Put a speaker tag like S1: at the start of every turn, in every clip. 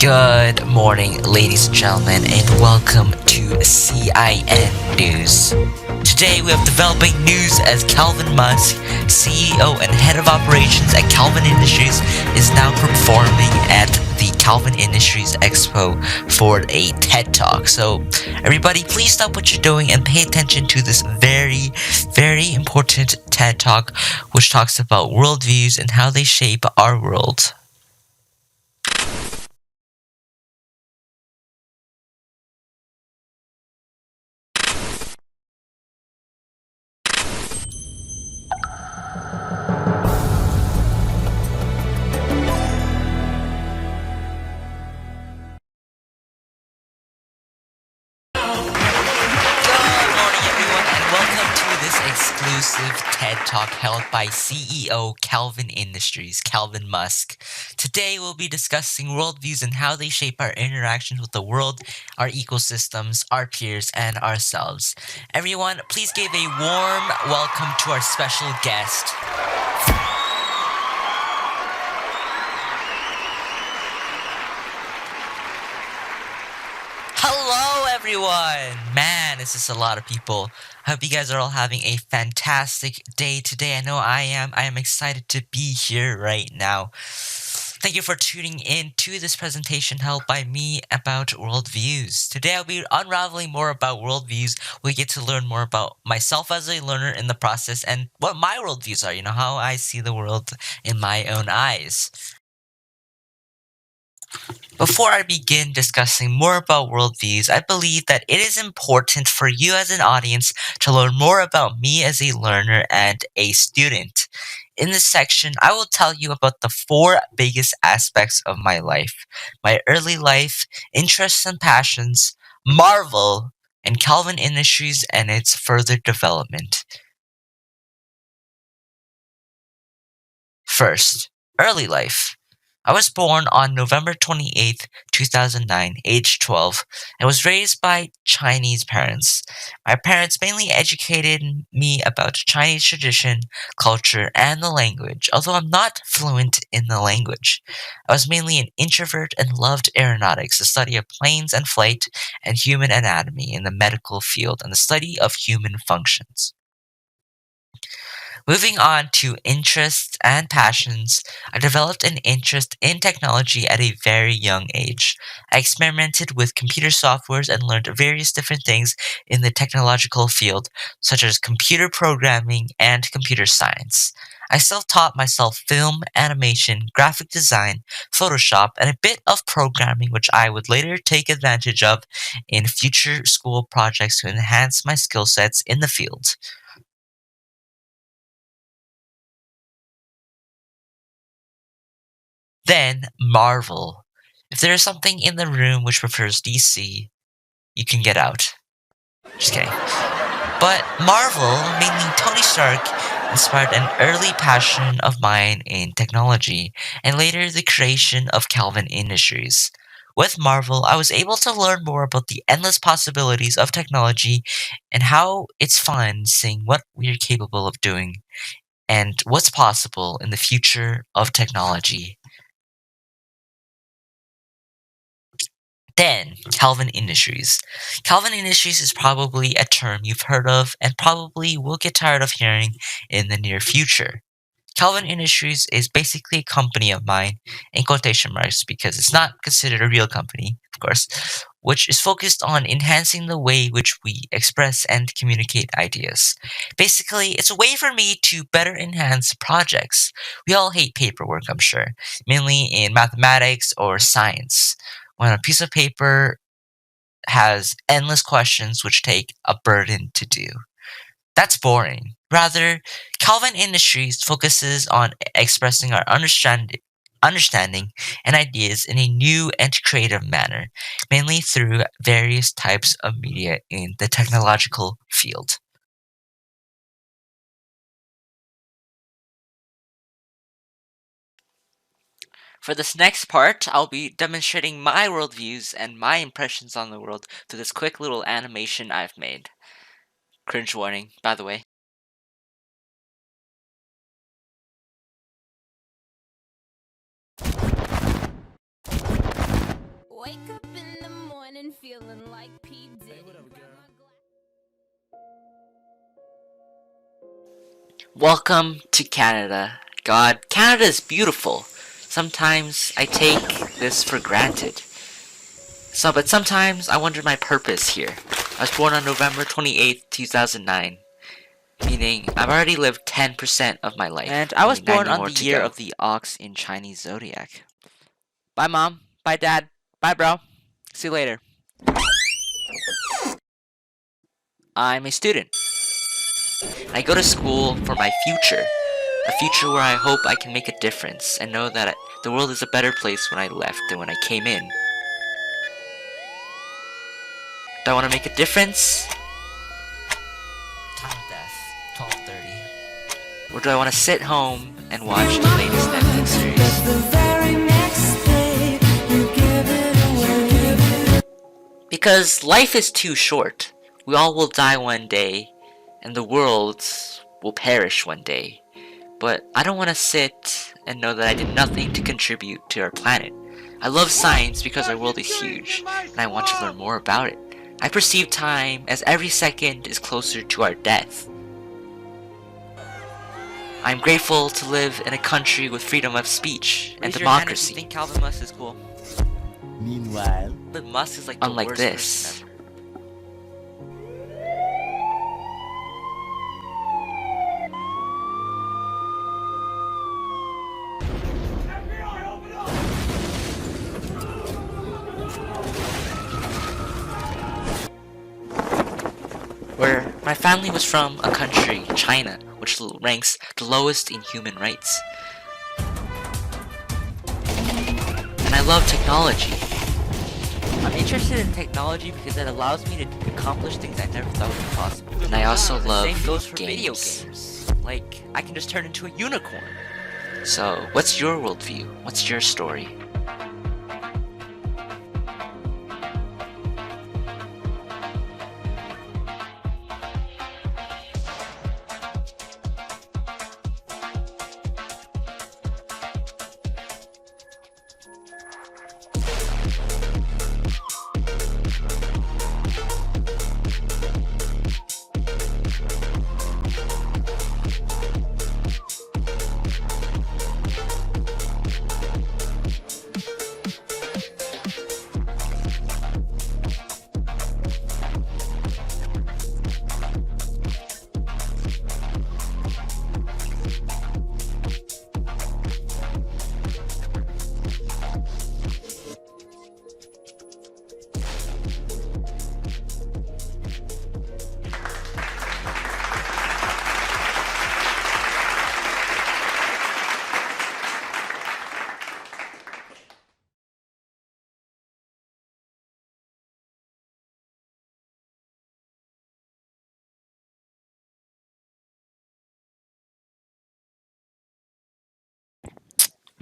S1: Good morning, ladies and gentlemen, and welcome to CIN News. Today we have developing news as Calvin Musk, CEO and head of operations at Calvin Industries, is now performing at the Calvin Industries Expo for a TED Talk. So, everybody, please stop what you're doing and pay attention to this very, very important TED Talk, which talks about worldviews and how they shape our world. Good morning, everyone, and welcome to this exclusive TED Talk held by CEO Calvin Industries, Calvin Musk. Today, we'll be discussing worldviews and how they shape our interactions with the world, our ecosystems, our peers, and ourselves. Everyone, please give a warm welcome to our special guest. Hello, everyone! Man, this is a lot of people. I hope you guys are all having a fantastic day today. I know I am. I am excited to be here right now. Thank you for tuning in to this presentation held by me about worldviews. Today I'll be unraveling more about worldviews. We get to learn more about myself as a learner in the process and what my worldviews are, how I see the world in my own eyes. Before I begin discussing more about worldviews, I believe that it is important for you as an audience to learn more about me as a learner and a student. In this section, I will tell you about the four biggest aspects of my life: my early life, interests and passions, Marvel, and Calvin Industries and its further development. First, early life. I was born on November 28th, 2009, age 12, and was raised by Chinese parents. My parents mainly educated me about Chinese tradition, culture, and the language, although I'm not fluent in the language. I was mainly an introvert and loved aeronautics, the study of planes and flight, and human anatomy in the medical field, and the study of human functions. Moving on to interests and passions, I developed an interest in technology at a very young age. I experimented with computer softwares and learned various different things in the technological field, such as computer programming and computer science. I self taught myself film, animation, graphic design, Photoshop, and a bit of programming, which I would later take advantage of in future school projects to enhance my skill sets in the field. Then Marvel. If there is something in the room which prefers DC, you can get out. Just kidding. But Marvel, mainly Tony Stark, inspired an early passion of mine in technology, and later the creation of Calvin Industries. With Marvel, I was able to learn more about the endless possibilities of technology and how it's fun seeing what we are capable of doing and what's possible in the future of technology. Then, Calvin Industries. Calvin Industries is probably a term you've heard of and probably will get tired of hearing in the near future. Calvin Industries is basically a company of mine, in quotation marks, because it's not considered a real company, of course, which is focused on enhancing the way which we express and communicate ideas. Basically, it's a way for me to better enhance projects. We all hate paperwork, I'm sure, mainly in mathematics or science. When a piece of paper has endless questions which take a burden to do. That's boring. Rather, Calvin Industries focuses on expressing our understanding and ideas in a new and creative manner, mainly through various types of media in the technological field. For this next part, I'll be demonstrating my worldviews and my impressions on the world through this quick little animation I've made. Cringe warning, by the way. Welcome to Canada. God, Canada is beautiful. Sometimes I take this for granted. But sometimes I wonder my purpose here. I was born on November 28th, 2009, meaning I've already lived 10% of my life. And I was born on the year of the ox in Chinese zodiac. Bye, Mom. Bye, Dad. Bye, bro. See you later. I'm a student. I go to school for my future. A future where I hope I can make a difference and know that the world is a better place when I left than when I came in. Do I want to make a difference? Time of death, 12:30. Or do I want to sit home and watch the latest Netflix series? Because life is too short. We all will die one day, and the world will perish one day. But I don't want to sit and know that I did nothing to contribute to our planet. I love science because our world is huge, and I want to learn more about it. I perceive time as every second is closer to our death. I'm grateful to live in a country with freedom of speech and democracy. Think Calvin Musk is cool.
S2: Meanwhile,
S1: But Musk is like the unlike this. Where my family was from a country, China, which ranks the lowest in human rights. And I love technology. I'm interested in technology because it allows me to accomplish things I never thought would be possible. And I also love games. The same goes for video games. Like, I can just turn into a unicorn. So, what's your worldview? What's your story?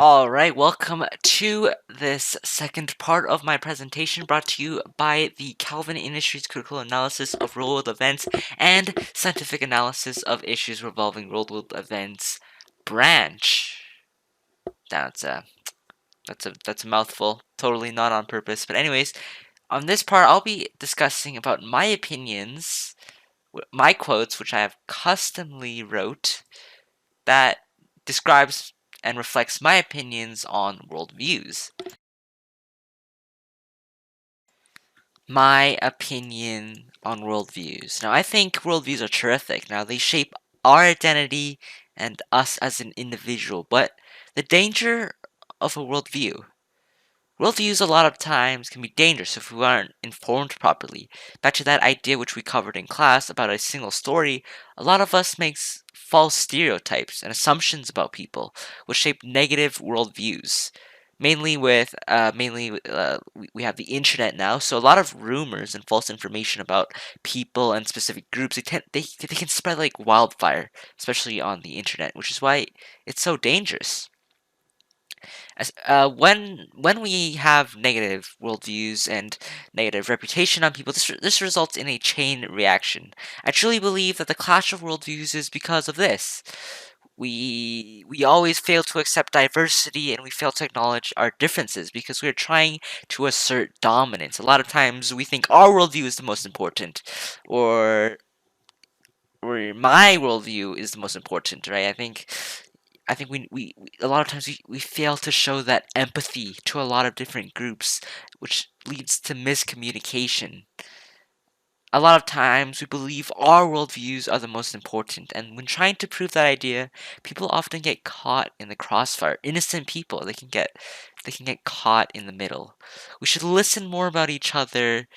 S1: Alright, welcome to this second part of my presentation brought to you by the Calvin Industries Critical Analysis of Real-World Events and Scientific Analysis of Issues Revolving Real-World Events branch. That's a mouthful, totally not on purpose. But anyways, on this part I'll be discussing about my opinions, my quotes, which I have customly wrote, that describes and reflects my opinions on worldviews. My opinion on worldviews. Now, I think worldviews are terrific. Now, they shape our identity and us as an individual, but the danger of a worldview. Worldviews a lot of times can be dangerous if we aren't informed properly. Back to that idea which we covered in class about a single story, a lot of us makes false stereotypes and assumptions about people, which shape negative worldviews. Mainly we have the internet now, so a lot of rumors and false information about people and specific groups, they can spread like wildfire, especially on the internet, which is why it's so dangerous. When we have negative worldviews and negative reputation on people, this results in a chain reaction. I truly believe that the clash of worldviews is because of this. We always fail to accept diversity, and we fail to acknowledge our differences because we're trying to assert dominance. A lot of times we think our worldview is the most important, or my worldview is the most important, right? I think we a lot of times we fail to show that empathy to a lot of different groups, which leads to miscommunication. A lot of times we believe our worldviews are the most important, and when trying to prove that idea, people often get caught in the crossfire. Innocent people, they can get caught in the middle. We should listen more about each other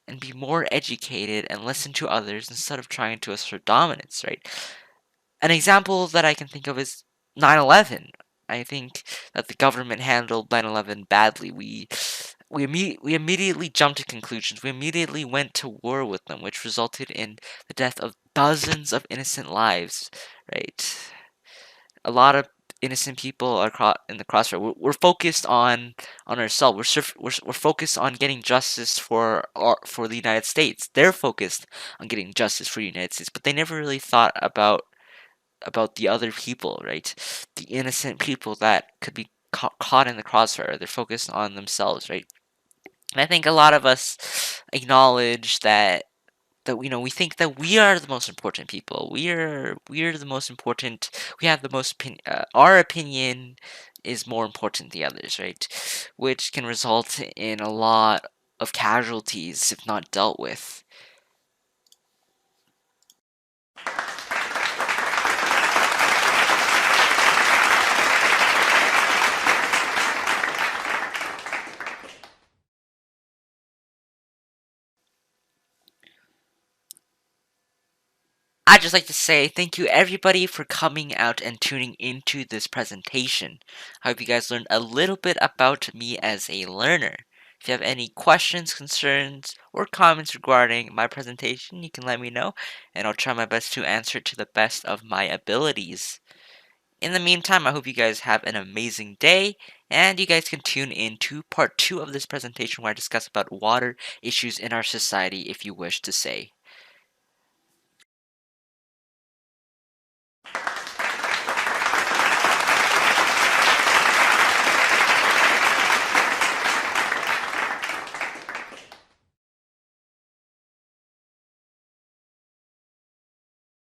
S1: and be more educated and listen to others instead of trying to assert dominance, right? An example that I can think of is 9/11. I think that the government handled 9/11 badly. We immediately jumped to conclusions. We immediately went to war with them, which resulted in the death of dozens of innocent lives, right? A lot of innocent people are caught in the crossfire. We're focused on ourselves. We're focused on getting justice for the United States. They're focused on getting justice for the United States, but they never really thought about the other people, right? The innocent people that could be caught in the crossfire. They're focused on themselves, right? And I think a lot of us acknowledge that we think that we are the most important people. We are the most important. We have the most opinion. Our opinion is more important than the others, right? Which can result in a lot of casualties if not dealt with. I'd just like to say thank you everybody for coming out and tuning into this presentation. I hope you guys learned a little bit about me as a learner. If you have any questions, concerns, or comments regarding my presentation, you can let me know, and I'll try my best to answer to the best of my abilities. In the meantime, I hope you guys have an amazing day, and you guys can tune in to part 2 of this presentation where I discuss about water issues in our society if you wish to say.